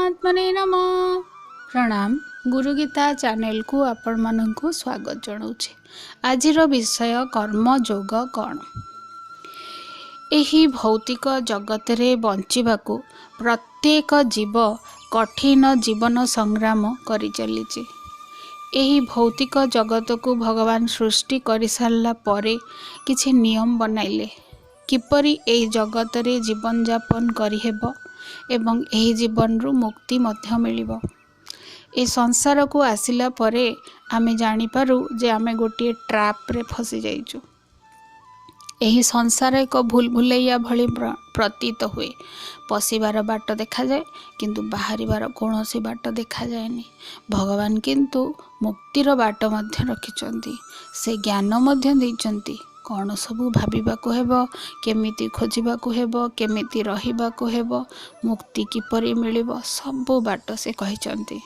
परमात्मने नमः। प्रणाम। गुरुगीता चैनल को आपण माननकु स्वागत जनाऊे। आजिर विषय कर्मयोग कौन। एही भौतिक जगत रे बंचिबाकू प्रत्येक जीव कठिन जीवन संग्राम करि चलीचे। एही भौतिक जगत को भगवान सृष्टि कर सारा परे किछि नियम बनाइले किपरि एही जगत रे जीवन यापन करिहेब एवं एही जीवन रु मुक्ति मध्य मिलिबो। ए संसार को आसिला परे आमे जानि पारू जे आमे गोटे ट्रैप रे फसी जाइछु। एही संसार एक भूल भुलैया भली प्रतीत हुए। पशिबार बाट देखा जाए किंतु बाहरिबार कौनसी बाट देखा जाएनी। भगवान किंतु मुक्तिर बाट मध्य रखिचंती, से ज्ञान मध्य देइचंती। कौन सबू भाबिबाकू हेबो, केमिति खोजिबाकू हेबो, केमिति रहिबाकू हेबो, मुक्ति किपरि मिलिबो, सबू बाट से कहिचंती।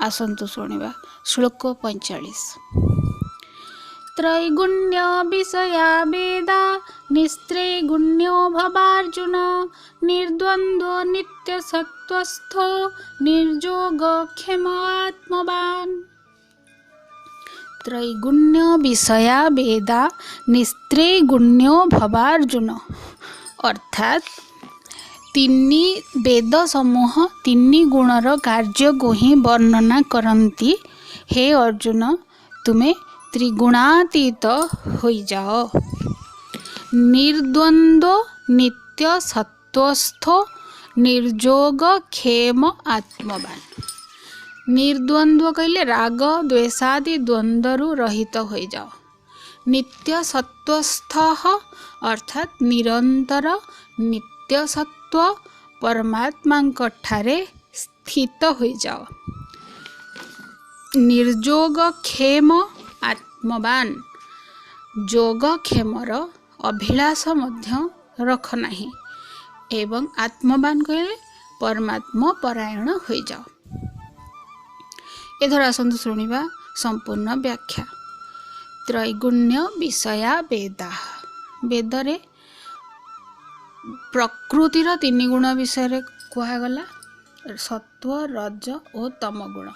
आसंतु सुनिबा श्लोक 45। त्रैगुण्य विषया वेदा निस्त्रैगुण्यो भवार्जुन निर्द्वन्द्वो नित्य सत्वस्थो निर्योग क्षेम आत्मवान्। त्रैगुण्य विषया वेदा निस्त्रैगुण्यो भवार्जुन अर्थात तिनी वेद समूह तिनी गुणर कार्य को ही वर्णना करती। हे अर्जुन, तुम्हें त्रिगुणातीत हो जाओ। निर्द्वंद्व नित्य सत्वस्थ निर्योग क्षेम आत्मवान। निर्द्वंद्व कहले राग द्वेषादि द्वंद्वरु रहित हो जाओ। नित्य सत्वस्थ अर्थात निरंतर नित्य सत्व परमात्मा ठारे स्थित हो जाओ। निर्योग क्षेम आत्मवान। जोग क्षेमर अभिलाष मध्य रख नहीं एवं आत्मवान कहले परमात्मा परायण हो जाओ। एथर आसंतु शुणिबा संपूर्ण व्याख्या। त्रैगुण्य विषया वेदा। वेदरे प्रकृतिर तीन गुण विषय कहगला, सत्व रज और तम गुण।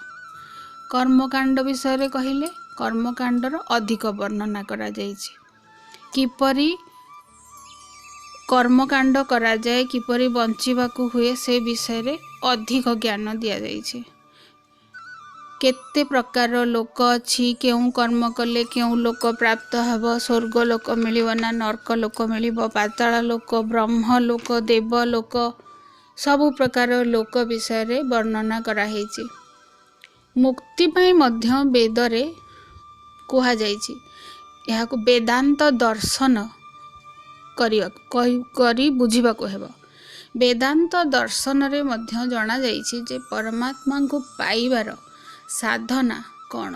कर्मकांड विषय कहले कर्मकांडर अधिक वर्णना करा जायछि। किपरि कर्मकांड करा जाए, किपरि बंचिबाकू हुए, से विषय अधिक ज्ञान दिया जायछि। केते प्रकार लोक अच्छी, केउ कर्म कले केउ लोक प्राप्त हब, स्वर्ग लोक मिलिबो ना नरक लोक मिलिबो, पाताल लोक, ब्रह्म लोक, देव लोक, सबु प्रकार लोक विषय वर्णना करा हेछि। मुक्ति पाई मध्य वेदरे कुहा जायछि। एहाको वेदांत दर्शन करी बुझिबाको हेबो। वेदांत दर्शन रे मध्य जणा जायछि जे परमात्मा को पाइबार साधना कौन,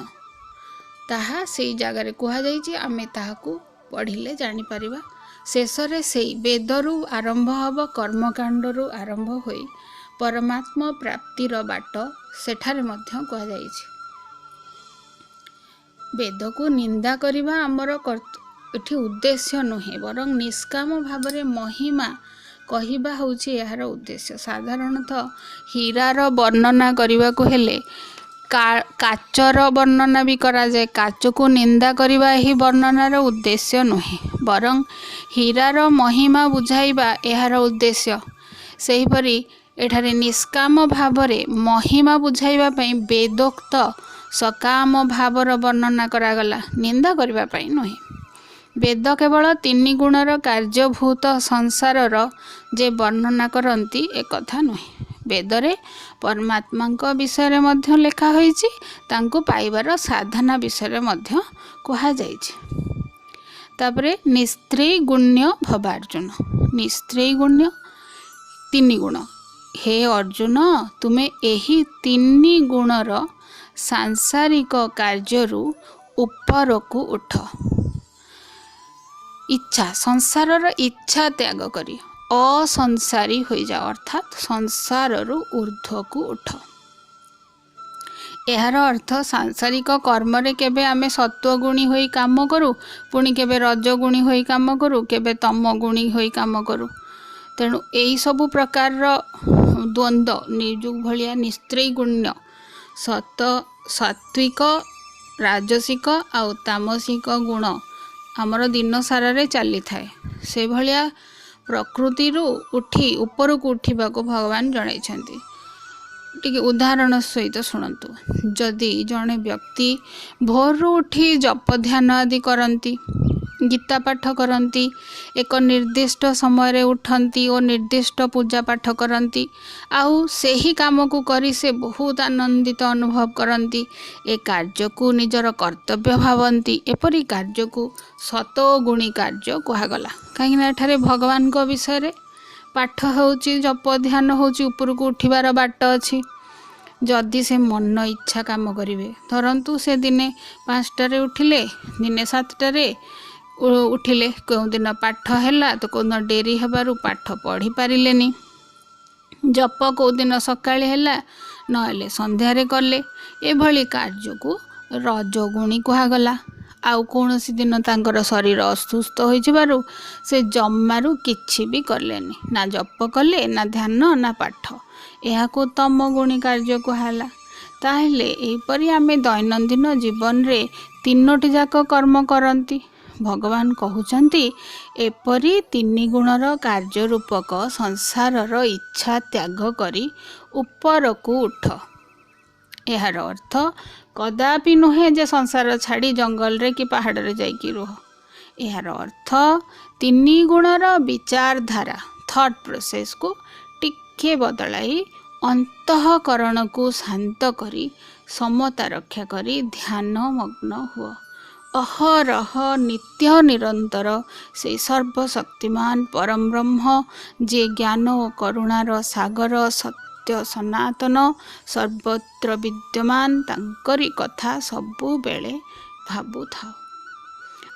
ताहा से जगार कह जाइए। आमे ताहाकू पढ़िले जानी परिबा। शेषरे से वेदरु आरंभ हब, कर्मकांडरु आरंभ होई परमात्मा प्राप्तिर बाट सेठारे मध्य कह जाइए। वेद को निंदा करिबा आमर एठी उद्देश्य नुहे, बरं निष्काम भावरे महिमा कहिबा होछि यार उद्देश्य। साधारणतः हीरार वर्णना करने को हेले काचर वर्णना भी करा जाए। काच को निंदा करवा ही वर्णनार उद्देश्य नुहे, बरं हीरार महिमा बुझाइबा यार उद्देश्य। सेहीपरि एठारे निष्काम भावरे महिमा बुझाइबा पई वेदोक्त सकाम भावर वर्णना करागला, निंदा करबा पई नुहे। वेद केवल तीन गुणर कार्यभूत संसारर जे वर्णना करती एक कथा नुहे। वेदरे परमात्मा विषय मध्य लेखा होइछि, तांको पाइबार साधना विषय मध्य कहा जाइछि। तापरे निस्त्रय गुण्य भवार्जुन। निस्त्रय गुण्य तीन गुण। हे अर्जुन, तुमे एही तीन गुणर सांसारिक कार्यरु उपरकू उठ। इच्छा संसारर इच्छा त्याग करी असंसारी हो जाओ, अर्थात संसाररु ऊर्ध्व को उठ। यार अर्थ सांसारिक कर्म रे केबे आमे सत्वगुणी होई काम करू, पुणी केबे रजगुणी होई काम करू, केबे तम गुणी होई काम करू। तेणु यही सबु प्रकार द्वंद्व निर्जुग भलिया निस्त्रैगुण्य सत सात्विक राजसिक आउ तामसिक गुण आमर दिन सारे चली थाए से भलिया प्रकृति उठी उपरକୁ उठिबाको भगवान जणाइछन्ति। टिके उदाहरण सहित शुणु। जदि जड़े व्यक्ति भोर उठी जप ध्यान आदि करती गीता पाठ करती एक निर्दिष्ट समय उठती और निर्दिष्ट पूजा पाठ करती आउ सही काम को करी से बहुत आनंदित अनुभव करती ए कार्य को निजर कर्तव्य भावती एपरी कार्य को सतोगुणी कार्य कहगला कहीं भगवान को विषय पाठ होची जप ध्यान होची ऊपर को उठिबार बाट अच्छी जदि से मन इच्छा काम करेंगे धरतु से दिने 5टारे उठिले दिने 7टारे उठिले कौ दिन पाठ है तो कौ दिन डेरी हेबारु पाठ पढ़ी पारिलेनी जप कौ दिन सकाळ है नहेले संध्यारे कले एभली कार्य को रजगुणी कहगला। आउ कौन सी दिन तांकर शरीर असुस्थ हो से जमारू किछि भी करलेनी ना जप कले ना ध्यान ना पाठ यह को तम गुणी कार्य कहला। ताहले एपरी आमे दैनंदिन जीवन रे तीनोटी जाक कर्म करती भगवान कहउचंती एपरी 3 गुणर कार्य रूपक संसारर इच्छा त्याग करी ऊपर को उठ। यार अर्थ कदापि नुहे जे संसार छाड़ी जंगल रे कि पहाड़ रे जाइकी रुह। यार अर्थ 3 गुणर विचारधारा थॉट प्रोसेस को टिके बदलाई अंतःकरण को शांत करी समता रक्षा करी ध्यान मग्न हुआ। अहरह नित्य निरंतर से सर्वशक्तिमान परम ब्रह्म जे ज्ञान और करुणार सागर सत्य सनातन सर्वत्र विद्यमान तांकरी कथा सबु बेले भाबु था।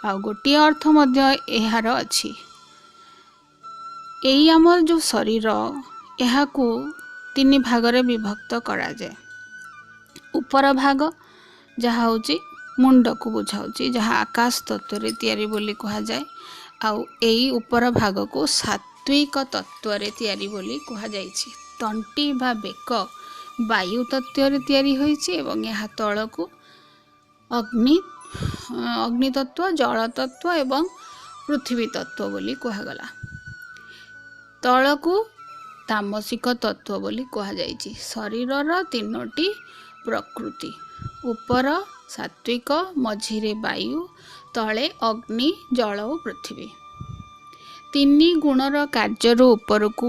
आ गोटे अर्थ मध्य एहार अछि एई आमर जो शरीर यहा को 3 भागरे विभक्त करा जाए। ऊपर भाग जहा होची मुंड को बुझाऊँगी जहाँ आकाश तत्व रे तैयारी बोली कहा जाए आउ एई ऊपर भाग को सात्विक तत्व रे तैयारी बोली कहा जाइछि। तंटी बा बेक वायु तत्व रे तैयारी होइछि एवं यह तल को अग्नि तत्व जल तत्व एवं पृथ्वी तत्व बोली कहगला। तल को तामसिक तत्व बोली कहा जाइछि। शरीरर 3टी प्रकृति ऊपर सात्विक मझिरे वायु तले अग्नि जल और पृथ्वी 3 गुणर कार्य ऊपर को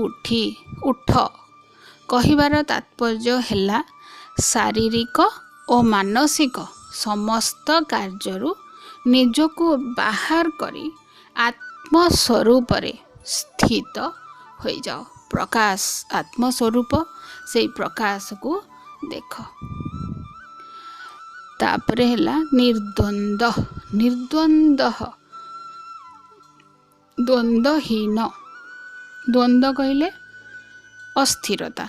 उठ कहिबार तात्पर्य हैला शारीरिक और मानसिक समस्त कार्य निजको बाहर करी आत्मस्वरूप स्थित हो जाओ। प्रकाश आत्मस्वरूप से प्रकाश को देख। तापरे हैला निर्द्वंद द्वंद्वहीन द्वंद्व कहले अस्थिरता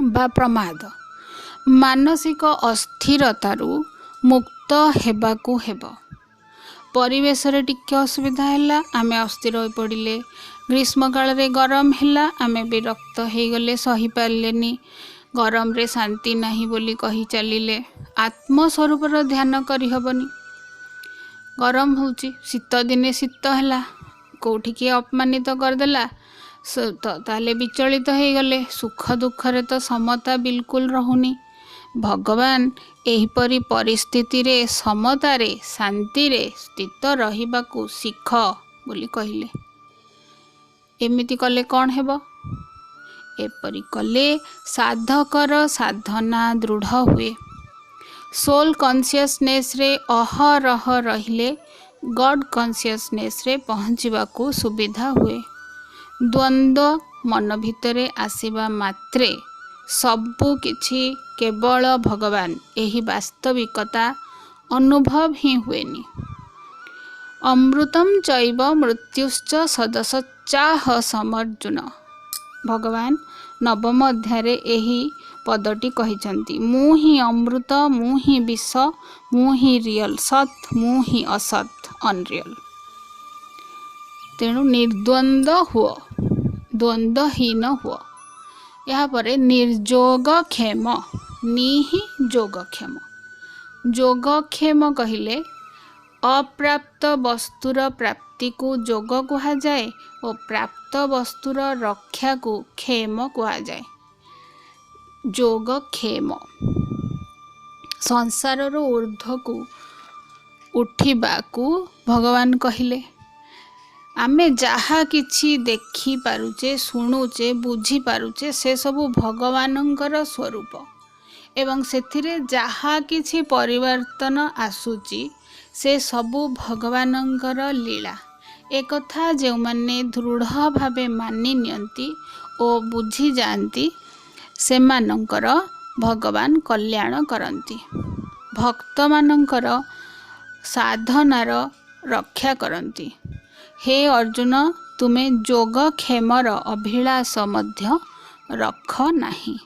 बा प्रमाद मानसिक अस्थिरतारू मुक्त हेबाकू हेब। परिवेश रे टिके असुविधा हैला आमे अस्थिर हो पड़िले ग्रीष्म काल रे गरम हैला आमे विरक्त हो गले सही पारलेनी गरम रे शांति नहीं बोली कही चलिले आत्मस्वरूप ध्यान करी हबनी। गरम होची शीत दिने शीत हैला कोठी के अपमानित करदेला ताले विचलित हो गले सुख दुख रे तो समता बिल्कुल रहुनी। भगवान एहिपरि परिस्थिति रे समता रे शांति रे स्थित रहिबाकू शिख बोली कहिले। एमिति कले कौन हेबो एपरि कले साधकर साधना दृढ़ हुए। सोल कॉन्शियसनेस रे अहरह रहिले गॉड कॉन्शियसनेस रे पहुँचवाकू सुविधा हुए। द्वंद्व मन भितरे आसीबा मात्रे सबु किछि केवल भगवान एही वास्तविकता अनुभव ही हुएनी। अमृतम चैव मृत्युश्च सदसच्चाह समर्जुन भगवान नवम अध्याय एही पदटी कहिचंती मु ही अमृत मु ही विष मु ही रियल सत मु ही असत अनरियल। तेणु निर्द्वंद्व हुओ द्वंद्वहीन हुओ यापर निर्योगक्षेम निहि योगक्षेम। योगक्षेम कहिले अप्राप्त वस्तुर प्राप्ति को जोग कहा जाए और प्राप्त वस्तुर रक्षा को क्षेम कहा जाए। योगक्षेम संसार ऊर्ध्व को उठिबा को भगवान कहिले। आमे जहा किछि देखि पारुचे शुणुचे बुझी पारुचे से सबु भगवानंकर स्वरूप एवं सेथिरे जहा किछि परिवर्तन आसुची से सबु भगवानंकर लीला। एक कथा जो माने दृढ़ भावे मानि नियंती ओ बुझी जानती से मानंकर भगवान कल्याण करंती। भक्त मानंकर साधनार रक्षा करंती। हे अर्जुन तुमे योगक्षेमर अभिलाष मध्य रख नाही।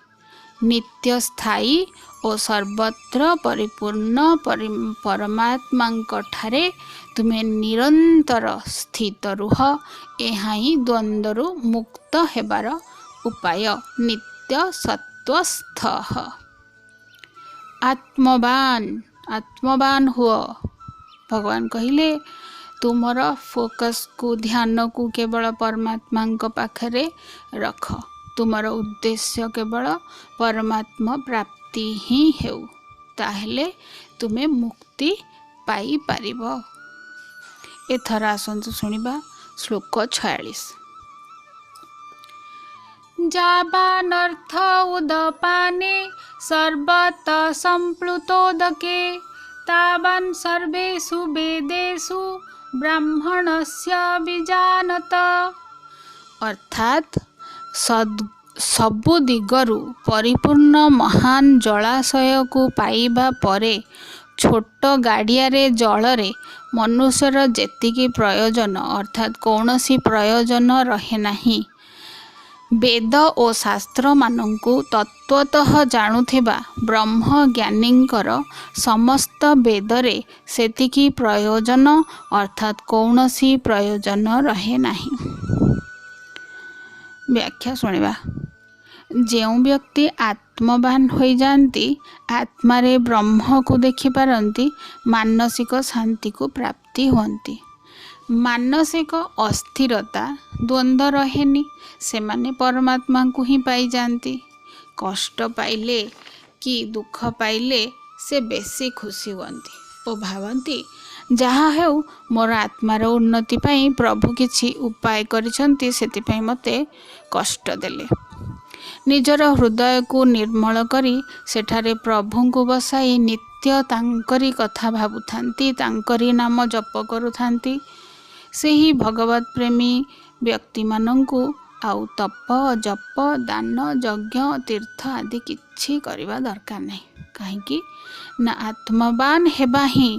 नित्य स्थायी और सर्वत्र परिपूर्ण परमात्मा ठारे तुमे निरंतर स्थित रुह। एहा ही द्वंद्वरु मुक्त हेबार उपाय। नित्य सत्वस्थ आत्मवान हुआ। भगवान कहिले तुमर फोकस को ध्यान को केवल परमात्मा पाखरे रख। तुमर उद्देश्य केवल परमात्मा प्राप्ति ही हेउ, ताहेले तुमे मुक्ति पाई पारिबो। एथर आसंतु सुनिबा श्लोक 46। जावानर्थ उदपाने सर्वत संप्लुतोदके तावान् सर्वेषु वेदेषु ब्राह्मणस्य विजानत। अर्थात सबु दिगरु परिपूर्ण महान जलाशय को पाइबा परे छोट गाड़ियारे जलरे मनुष्यर जेतिकी प्रयोजन अर्थात कौनसी प्रयोजन रहे नहीं। वेद और शास्त्र मानंकु तत्वतः जानुथिबा ब्रह्म ज्ञानींकर समस्त वेदरे सेतिकी प्रयोजन अर्थात कौनसी प्रयोजन रहे नहीं। व्याख्या सुनिबा। ଯେଉଁ ବ୍ୟକ୍ତି ଆତ୍ମବାନ ହୋଇଯାଆନ୍ତି ଆତ୍ମାରେ ବ୍ରହ୍ମକୁ ଦେଖିପାରନ୍ତି ମାନସିକ ଶାନ୍ତିକୁ ପ୍ରାପ୍ତି ହୁଅନ୍ତି। ମାନସିକ ଅସ୍ଥିରତା ଦ୍ୱନ୍ଦ୍ୱ ରହେନି, ସେମାନେ ପରମାତ୍ମାଙ୍କୁ ହିଁ ପାଇଯାଆନ୍ତି। କଷ୍ଟ ପାଇଲେ କି ଦୁଃଖ ପାଇଲେ ସେ ବେଶୀ ଖୁସି ହୁଅନ୍ତି ଓ ଭାବନ୍ତି ଯାହା ହେଉ ମୋର ଆତ୍ମାର ଉନ୍ନତି ପାଇଁ ପ୍ରଭୁ କିଛି ଉପାୟ କରିଛନ୍ତି, ସେଥିପାଇଁ ମୋତେ କଷ୍ଟ ଦେଲେ। ନିଜର ହୃଦୟକୁ ନିର୍ମଳ କରି ସେଠାରେ ପ୍ରଭୁଙ୍କୁ ବସାଇ ନିତ୍ୟ ତାଙ୍କରି କଥା ଭାବୁଥାନ୍ତି, ତାଙ୍କରି ନାମ ଜପ କରୁଥାନ୍ତି। ସେହି ଭଗବତ ପ୍ରେମୀ ବ୍ୟକ୍ତିମାନଙ୍କୁ ଆଉ ତପ ଜପ ଦାନ ଯଜ୍ଞ ତୀର୍ଥ ଆଦି କିଛି କରିବା ଦରକାର ନାହିଁ। କାହିଁକି ନା ଆତ୍ମବାନ ହେବା ହିଁ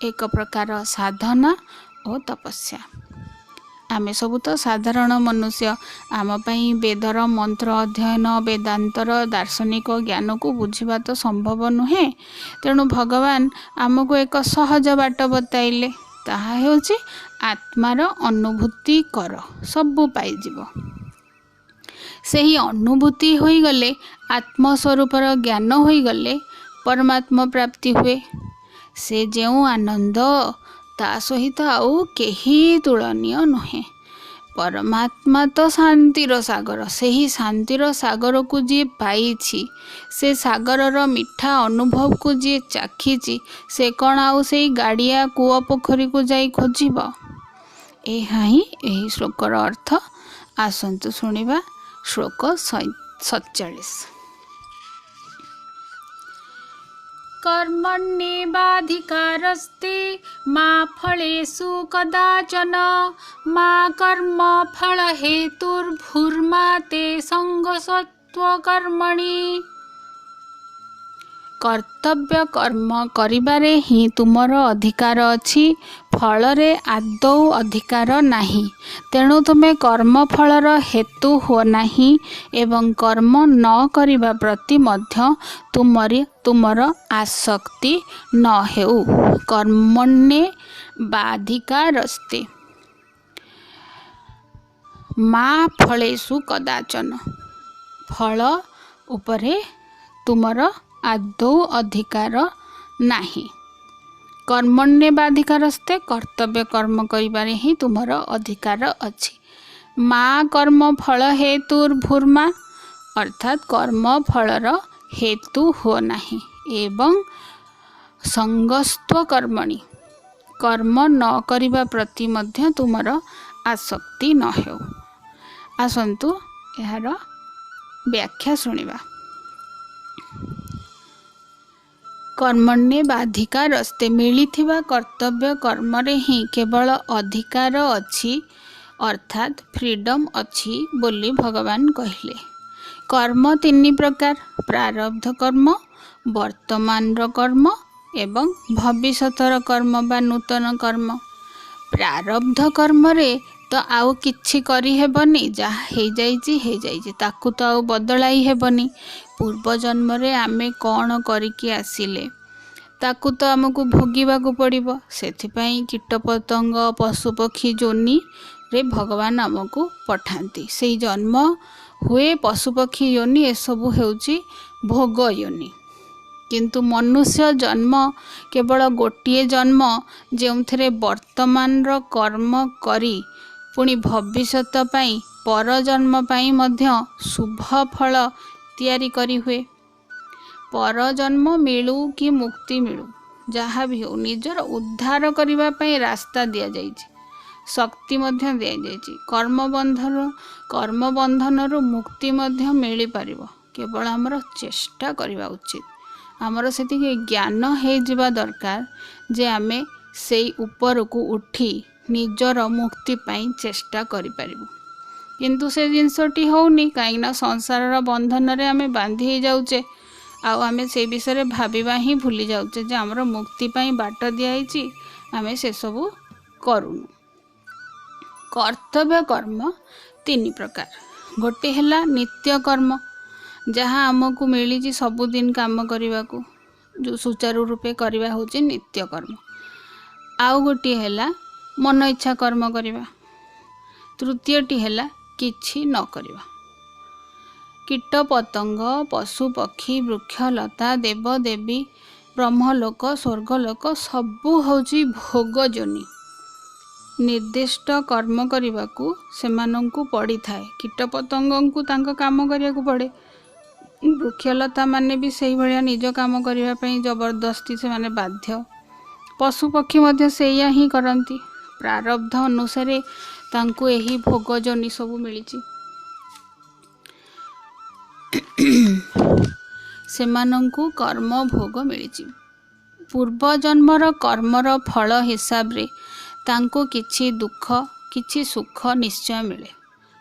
ଏକ ପ୍ରକାର ସାଧନା ଓ ତପସ୍ୟା। आमे सबु तो साधारण मनुष्य, आम पई वेदर मंत्र अध्ययन वेदांतर दार्शनिक ज्ञान को बुझिबा तो संभव नुहे। तेणु भगवान आमको एक सहज बाट बताइले, ताहा हेउची आत्मार अनुभूति कर, सबु पाई जिवो। सेही अनुभूति होई गले, आत्मस्वरूपर ज्ञान होई गले परमात्मा प्राप्ति हुए। से जेउ आनंद ता सहित आउ केही तुलनीय नुहे। परमात्मा तो शांतिर सागर, से ही शांतिर सागर को जी पाइछि, से सागरर मिठा अनुभव को जी चाखिछि, से कौन आउ से गाड़िया कूआ पोखरी को जाई खोजिब। एहा ही एही श्लोकर अर्थ। आसंतु सुनिबा श्लोक 47। कर्मण्येवाधिकारस्ते मा फलेषु कदाचन मा कर्म फल हेतुर्भूर्मा ते संगसत्त्वकर्मणि। कर्तव्य कर्म करिबारे ही तुमर अधिकार अछि, फलरे आदौ अधिकार नाही। तेणु तुमे कर्म फलर हेतु हो नाही एवं कर्म न करिबा प्रति मध्य तुमर आसक्ति न हेउ। कर्मण्ये बाधिकारस्ते मा फलेषु कदाचन। फल उपरे तुमर आदौ अधिकार नाही। कर्मण्येवाधिकारस्ते कर्तव्य कर्म करिबारे ही तुमर अधिकार अछि। माँ कर्म फल हेतुर्भूर्मा अर्थात कर्म फलर हेतु हो नाही। एवं संगस्त्व कर्मणि कर्म न करिबा प्रति मध्य तुमर आसक्ति न हो। आसंतु यार व्याख्या सुनिबा। कर्मण्येवाधिकारस्ते मिलिथिबा कर्तव्य कर्मरे ही केवल अधिकार अछि अर्थात फ्रीडम अछि बोली भगवान कहले। कर्म तीन प्रकार, प्रारब्ध कर्म, वर्तमान कर्म एवं भविष्यतर कर्म बा नूतन कर्म। प्रारब्ध कर्म रे तो आउ किछि करि हेबनी, जहा हे जाइछि ताकू तो आउ बदलाई हेबनी। पूर्व जन्म रे आमे कौन करिकी आसिले ताकू तो आमको भोगिबाकू पड़िबो। सेथिपाई कीटपतंग पशुपक्षी जोनि रे भगवान आमको पठांती। से जन्म हुए पशुपक्षी योनि एसबू हेउची भोग योनि। किंतु मनुष्य जन्म केवल गोटिए जन्म जेउथरे वर्तमान रो कर्म करी पुणी भविष्यत पाई पर जन्म पाई मध्य शुभ फल तैयारी करी हुए। पर जन्म मिलू कि मुक्ति मिलू जहाँ भी हो निजर उद्धार करने पाई रास्ता दि जाइछि, शक्ति मध्य दि जाइछि। कर्म बंधन रु मुक्ति मध्य मिल पारिबो केवल हमर चेष्टा करबा उचित। हमर सेति ज्ञान हे जिबा दरकार जे आमे सेई ऊपर को उठी निजर मुक्ति पाई चेष्टा करि पारिबो। किंतु से जिनसटी होउनी काईना संसार बंधन रे आमे बांधी हे जाउचे। आउ आमे से विषय भाविबा ही भूली जाउचे जे हमर मुक्ति पाई बाट दियाइछि, आमे से सब करूनु। कर्तव्य कर्म तीन प्रकार। गोटे हैला नित्य कर्म जहाँ आमको मिली सबुदिन काम करने को जो सुचारू रूपे करवा होची नित्य कर्म। आउ गोटे हैला मन इच्छा कर्म करवा। तृतीयटी हैला किछि न करवा। कीट पतंग पशु पक्षी वृक्ष लता देव देवी ब्रह्मलोक स्वर्गलोक सबू होची भोग जोनि। निर्दिष्ट कर्म करने को सेमानंकु पड़ी थाए। कीट पतंग को तांको काम करिया को पड़े। वृक्षलता माने भी सही भलिया निज काम करने पे जबरदस्ती से माने बाध्य। पशु पक्षी मध्य सेया ही करती। प्रारब्ध अनुसारे तांको यही भोग जोनि सब मिली। सेमानंकु कर्म भोग मिली। पूर्व जन्मर कर्मर फल हिसाब रे तांको किछि दुख किछि सुख निश्चय मिले।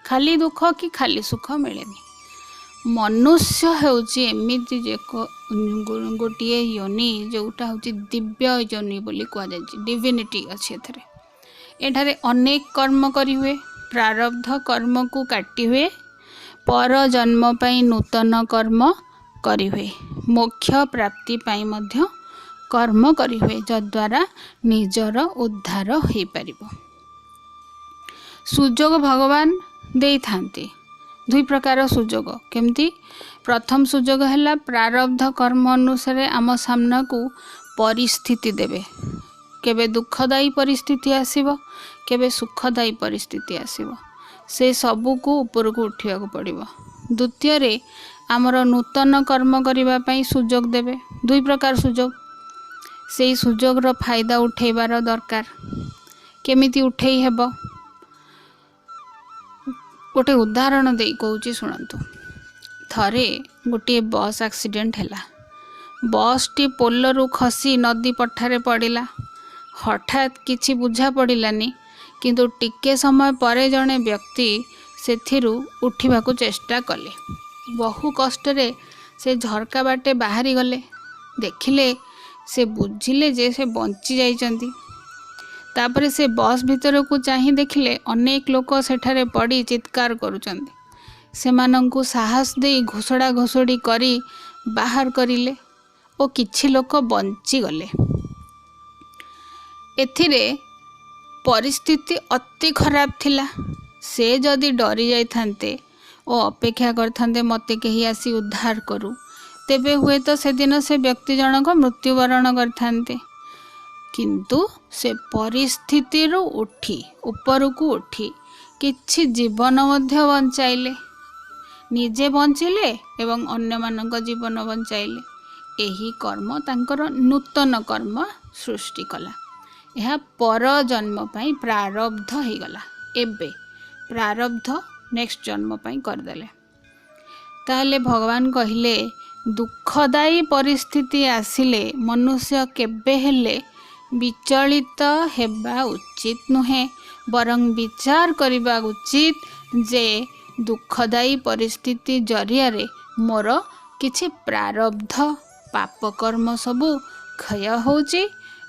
खाली दुख कि खाली सुख मिलेनी। मनुष्य होउची एमिति जे गोटिए योनि जोटा होउची दिव्य योनि बोली कहा जायछि। डिविनिटी अछि एथरे। एठारे अनेक कर्म करी हुए। प्रारब्ध कर्म को काटी हुए। पर जन्म पाई नूतन कर्म करी हुए। मोक्ष प्राप्ति पाई मध्य कर्म करी हुए जद्वारा निजर उद्धार हो पारिबो। सुजोग भगवान दे थांती। दुई प्रकार सुजोग केमती। प्रथम सुजोग है प्रारब्ध कर्म अनुसार आम सामना को परिस्थिति देवे। केबे दुखदायी परिस्थिति आसीबो केबे सुखदायी परिस्थिति आसीबो। से सबू को ऊपर को उठिया को पड़िबो। द्वितीय रे आमर नूतन कर्म करिबा पई सुजोग देवे। दुई प्रकार सुजोग। से सुजोग रो फायदा उठेबार दरकार। केमिति उठेई हेबो गोटे उदाहरण दे कहूँ शुणु। थरे गोटे बस एक्सीडेंट हैला। बस टी पोलरू खसी नदी पठारे पड़िला। हठात किछि बुझा पड़िलानी किंतु टिके समय परे जड़े व्यक्ति सेथिरु उठिबाकू चेष्टा कले। बहु कष्टरे से झरका बाटे बाहरी गले। देखिले से बुझिले जे से बंची जाइचंती। तापरे से बस भीतर को चाही देखिले अनेक लोक सेठारे पड़ी चित्कार करुचंती। सेमानंकु साहस दे घोषड़ा घोषड़ी करी बाहर करिले ओ किछि लोक बंची गले। एथिरे परिस्थिति अति खराब थिला। से जदि डरी जाइथांते ଓ ଅପେକ୍ଷା କରିଥାନ୍ତେ ମୋତେ କେହି ଆସି ଉଦ୍ଧାର କରୁ, ତେବେ ହୁଏତ ସେଦିନ ସେ ବ୍ୟକ୍ତି ଜଣକ ମୃତ୍ୟୁବରଣ କରିଥାନ୍ତେ। କିନ୍ତୁ ସେ ପରିସ୍ଥିତିରୁ ଉପରକୁ ଉଠି କିଛି ଜୀବନ ମଧ୍ୟ ବଞ୍ଚାଇଲେ, ନିଜେ ବଞ୍ଚିଲେ ଏବଂ ଅନ୍ୟମାନଙ୍କ ଜୀବନ ବଞ୍ଚାଇଲେ। ଏହି କର୍ମ ତାଙ୍କର ନୂତନ କର୍ମ ସୃଷ୍ଟି କଲା। ଏହା ପର ଜନ୍ମ ପାଇଁ ପ୍ରାରବ୍ଧ ହେଇଗଲା। ଏବେ ପ୍ରାରବ୍ଧ ନେକ୍ସଟ ଜନ୍ମ ପାଇଁ କରିଦେଲେ। ତାହେଲେ ଭଗବାନ କହିଲେ ଦୁଃଖଦାୟୀ ପରିସ୍ଥିତି ଆସିଲେ ମନୁଷ୍ୟ କେବେ ହେଲେ ବିଚଳିତ ହେବା ଉଚିତ ନୁହେଁ, ବରଂ ବିଚାର କରିବା ଉଚିତ ଯେ ଦୁଃଖଦାୟୀ ପରିସ୍ଥିତି ଜରିଆରେ ମୋର କିଛି ପ୍ରାରବ୍ଧ ପାପକର୍ମ ସବୁ କ୍ଷୟ ହେଉଛି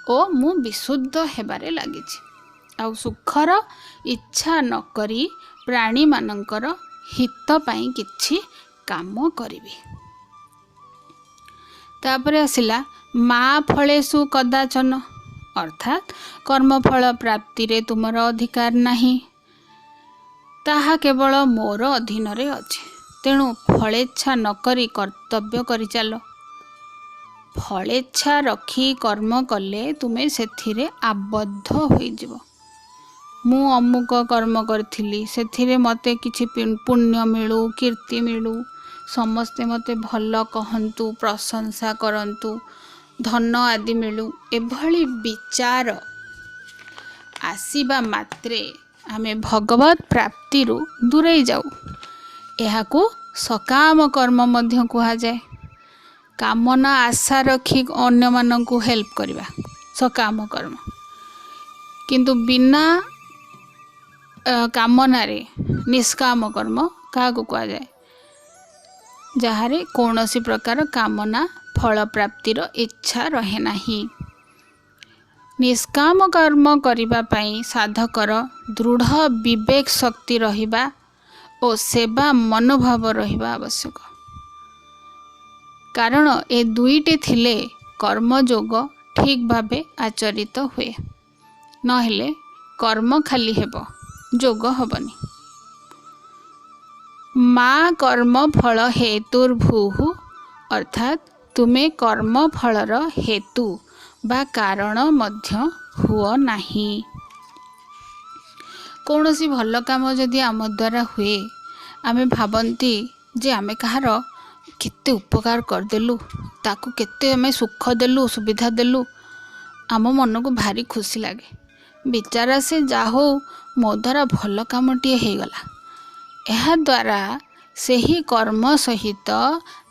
ଓ ମୁଁ ବିଶୁଦ୍ଧ ହେବାରେ ଲାଗିଛି। ଆଉ ସୁଖର ଇଚ୍ଛା ନ କରି ପ୍ରାଣୀମାନଙ୍କର ହିତ ପାଇଁ କିଛି କାମ କରିବି। ତାପରେ ଆସିଲା ମା ଫଳେଷୁ କଦାଚନ, ଅର୍ଥାତ୍ କର୍ମଫଳ ପ୍ରାପ୍ତିରେ ତୁମର ଅଧିକାର ନାହିଁ, ତାହା କେବଳ ମୋର ଅଧୀନରେ ଅଛି। ତେଣୁ ଫଳେଚ୍ଛା ନ କରି କର୍ତ୍ତବ୍ୟ କରିଚାଲ। ଫଳେଚ୍ଛା ରଖି କର୍ମ କଲେ ତୁମେ ସେଥିରେ ଆବଦ୍ଧ ହୋଇଯିବ। ମୁଁ ଅମୁକ କର୍ମ କରିଥିଲି, ସେଥିରେ ମୋତେ କିଛି ପୁଣ୍ୟ ମିଳୁ, କୀର୍ତ୍ତି ମିଳୁ, ସମସ୍ତେ ମୋତେ ଭଲ କହନ୍ତୁ, ପ୍ରଶଂସା କରନ୍ତୁ, ଧନ ଆଦି ମିଳୁ, ଏଭଳି ବିଚାର ଆସିବା ମାତ୍ରେ ଆମେ ଭଗବତ ପ୍ରାପ୍ତିରୁ ଦୂରେଇ ଯାଉ। ଏହାକୁ ସକାମ କର୍ମ ମଧ୍ୟ କୁହାଯାଏ। କାମନା ଆଶା ରଖି ଅନ୍ୟମାନଙ୍କୁ ହେଲ୍ପ କରିବା ସକାମ କର୍ମ। କିନ୍ତୁ ବିନା କାମନାରେ ନିଷ୍କାମ କର୍ମ କାହାକୁ କୁହାଯାଏ? ଯାହାରେ କୌଣସି ପ୍ରକାର କାମନା ଫଳ ପ୍ରାପ୍ତିର ଇଚ୍ଛା ରହେ ନାହିଁ। ନିଷ୍କାମ କର୍ମ କରିବା ପାଇଁ ସାଧକର ଦୃଢ଼ ବିବେକ ଶକ୍ତି ରହିବା ଓ ସେବା ମନୋଭାବ ରହିବା ଆବଶ୍ୟକ। କାରଣ ଏ ଦୁଇଟି ଥିଲେ କର୍ମଯୋଗ ଠିକ୍ ଭାବେ ଆଚରିତ ହୁଏ। ନହେଲେ କର୍ମ ଖାଲି ହେବ, ଯୋଗ ହବନି। ମା କର୍ମ ଫଳ ହେତୁର୍ଭୁଃ, ଅର୍ଥାତ୍ ତୁମେ କର୍ମ ଫଳର ହେତୁ ବା କାରଣ ମଧ୍ୟ ହୁଅ ନାହିଁ। କୌଣସି ଭଲ କାମ ଯଦି ଆମ ଦ୍ୱାରା ହୁଏ, ଆମେ ଭାବନ୍ତି ଯେ ଆମେ କାହାର କେତେ ଉପକାର କରିଦେଲୁ, ତାକୁ କେତେ ଆମେ ସୁଖ ଦେଲୁ, ସୁବିଧା ଦେଲୁ, ଆମ ମନକୁ ଭାରି ଖୁସି ଲାଗେ। ବିଚାରା ସେ ଯାହା ହଉ ମୋ ଦ୍ୱାରା ଭଲ କାମଟିଏ ହେଇଗଲା। ଏହାଦ୍ୱାରା ସେହି କର୍ମ ସହିତ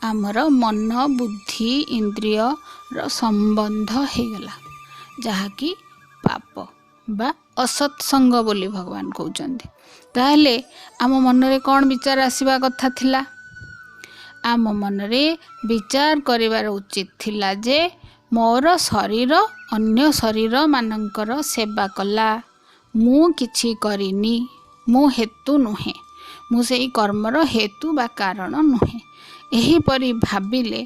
ଆମର ମନ, ବୁଦ୍ଧି, ଇନ୍ଦ୍ରିୟର ସମ୍ବନ୍ଧ ହେଇଗଲା, ଯାହାକି ପାପ ବା ଅସତ୍ସଙ୍ଗ ବୋଲି ଭଗବାନ କହୁଛନ୍ତି। ତାହେଲେ ଆମ ମନରେ କ'ଣ ବିଚାର ଆସିବା କଥା ଥିଲା? ଆମ ମନରେ ବିଚାର କରିବାର ଉଚିତ ଥିଲା ଯେ ମୋର ଶରୀର ଅନ୍ୟ ଶରୀରମାନଙ୍କର ସେବା କଲା, ମୁଁ କିଛି କରିନି, ମୁଁ ହେତୁ ନୁହେଁ, ମୁଁ ସେଇ କର୍ମର ହେତୁ ବା କାରଣ ନୁହେଁ। ଏହିପରି ଭାବିଲେ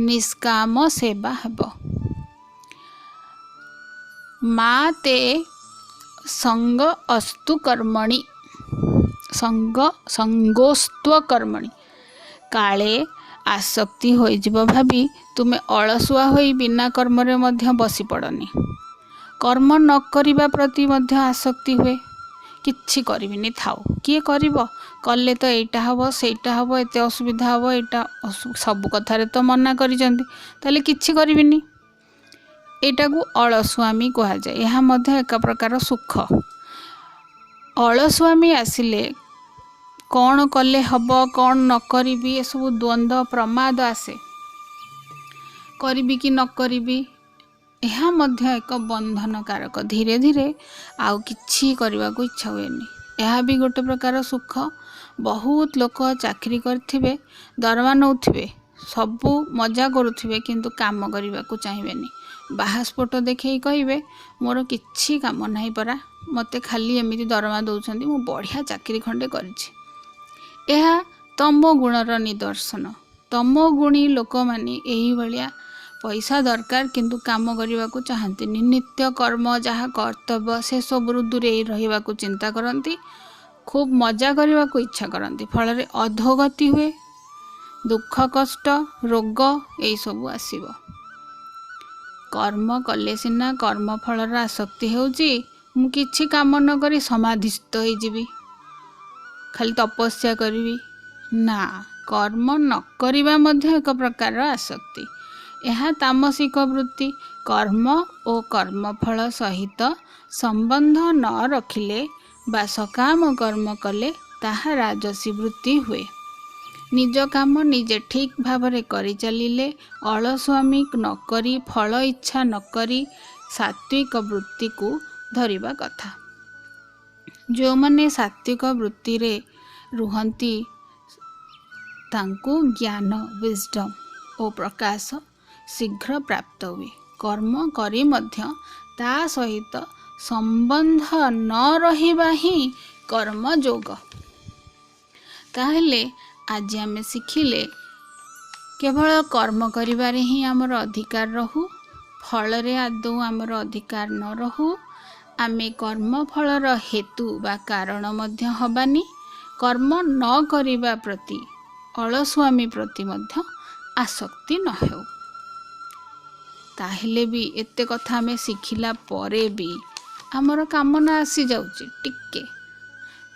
ନିଷ୍କାମ ସେବା ହେବ। ମା ତେ ସଙ୍ଗ ଅସ୍ତୁ କର୍ମଣି, ସଙ୍ଗୋସ୍ତ୍ୱ କର୍ମଣି, କାଳେ ଆସକ୍ତି ହୋଇଯିବ ଭାବି ତୁମେ ଅଳସୁଆ ହୋଇ ବିନା କର୍ମରେ ମଧ୍ୟ ବସି ପଡ଼ନି। କର୍ମ ନ କରିବା ପ୍ରତି ମଧ୍ୟ ଆସକ୍ତି ହୁଏ। କିଛି କରିବିନି, ଥାଉ, କିଏ କରିବ, କଲେ ତ ଏଇଟା ହେବ, ସେଇଟା ହେବ, ଏତେ ଅସୁବିଧା ହେବ, ଏଇଟା ସବୁ କଥାରେ ତ ମନା କରିଛନ୍ତି, ତାହେଲେ କିଛି କରିବିନି। ଏଇଟାକୁ ଅଳସୁଆମୀ କୁହାଯାଏ। ଏହା ମଧ୍ୟ ଏକ ପ୍ରକାର ସୁଖ। ଅଳସୁଆମୀ ଆସିଲେ କ'ଣ କଲେ ହେବ, କ'ଣ ନ କରିବି, ଏସବୁ ଦ୍ୱନ୍ଦ୍ୱ ପ୍ରମାଦ ଆସେ। କରିବି କି ନ କରିବି, ଏହା ମଧ୍ୟ ଏକ ବନ୍ଧନକାରକ। ଧୀରେ ଧୀରେ ଆଉ କିଛି କରିବାକୁ ଇଚ୍ଛା ହୁଏନି। ଏହା ବି ଗୋଟେ ପ୍ରକାର ସୁଖ। ବହୁତ ଲୋକ ଚାକିରି କରିଥିବେ, ଦରମା ନେଉଥିବେ, ସବୁ ମଜା କରୁଥିବେ, କିନ୍ତୁ କାମ କରିବାକୁ ଚାହିଁବେନି। ବାହାସ୍ପୋଟ ଦେଖେଇ କହିବେ ମୋର କିଛି କାମ ନାହିଁ ପରା, ମୋତେ ଖାଲି ଏମିତି ଦରମା ଦେଉଛନ୍ତି, ମୁଁ ବଢ଼ିଆ ଚାକିରି ଖଣ୍ଡେ କରିଛି। ଏହା ତମ ଗୁଣର ନିଦର୍ଶନ। ତମ ଗୁଣୀ ଲୋକମାନେ ଏହିଭଳିଆ ପଇସା ଦରକାର କିନ୍ତୁ କାମ କରିବାକୁ ଚାହାନ୍ତିନି। ନିତ୍ୟ କର୍ମ ଯାହା କର୍ତ୍ତବ୍ୟ ସେସବୁରୁ ଦୂରେଇ ରହିବାକୁ ଚିନ୍ତା କରନ୍ତି खूब मजा करने को इच्छा करती, फल अधोगति हुए, दुख कष्ट रोग यही सब आसीब। कर्म कले सिना कर्म फलर आसक्ति होउची मु किछि काम न करी समाधिस्थ हो जीवी, खाली तपस्या करी ना, कर्म न करिबा मध्य एक प्रकार आसक्ति। यह तामसिक वृत्ति। कर्म और कर्मफल सहित संबंध न रखिले बा सकाम कर्म कले ताहा राजसी वृत्ति हुए। निज काम निजे ठीक भाव करि चलिले, अलस्वामी न करी फल इच्छा न करी सात्विक वृत्ति को धरिबा कथा। जो माने सात्विक वृत्ति रे रुहंती तांको ज्ञान विजडम और प्रकाश शीघ्र प्राप्त हुए। कर्म करी मध्य ता सहित संबंध न रहिबा ही कर्म जोग। ताहले आज आम शिखिले केवल कर्म करिबारे ही आमर अधिकार रहू, फल रे आदौ आमर अधिकार न रहू। आमे कर्म फलर हेतु बा कारण मध्य हबानी, कर्म न करिबा प्रति अलस्वामी प्रति मध्य आसक्ति न हेउ। ताहले भी एते कथा आमे शिखिला परे भी आमर कामना आसी जाउची, टिके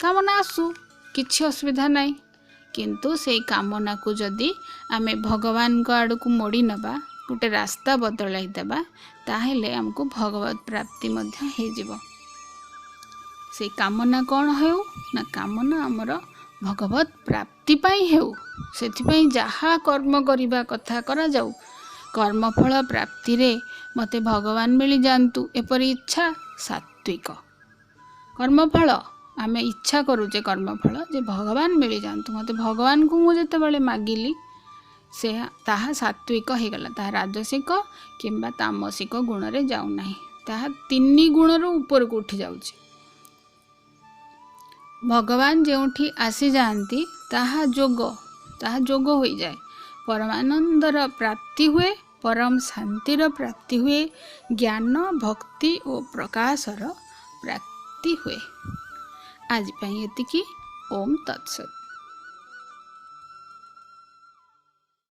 कामना आसु किछि असुविधा नाही, किंतु से कामना को जदि आमे भगवान को आड़ को मोड़ी नबा, गोटे रास्ता बदलाई देबा, ताहले हमको भगवत प्राप्ति मध्य हे जीवो। से कामना कौन हेउ ना, कामना हमर भगवत प्राप्ति पाई हेउ। सेथिपाई जहा कर्म करिबा कथा करा जाऊ, कर्मफल प्राप्ति रे मते भगवान मिली जानतु एपरी इच्छा सात्विक। कर्मफल आमे इच्छा करूचे, कर्मफल जे भगवान मिली जानतु, मते भगवान को मु जेतेबेले मागिली से ताहा सात्विक हे गला, ताहा राजसिक किंबा तामसिक गुण रे जाउ नाही, ताहा तीनी गुण रो ऊपर को उठी जाउची। भगवान जेउठी आसी जानती ताहा जोग होई जाए, परमानंदर प्राप्ति हुए, परम शांतिर प्राप्ति हुए, ज्ञान भक्ति और प्रकाशर प्राप्ति हुए। आज पाई एतिकी। ओम तत्सत।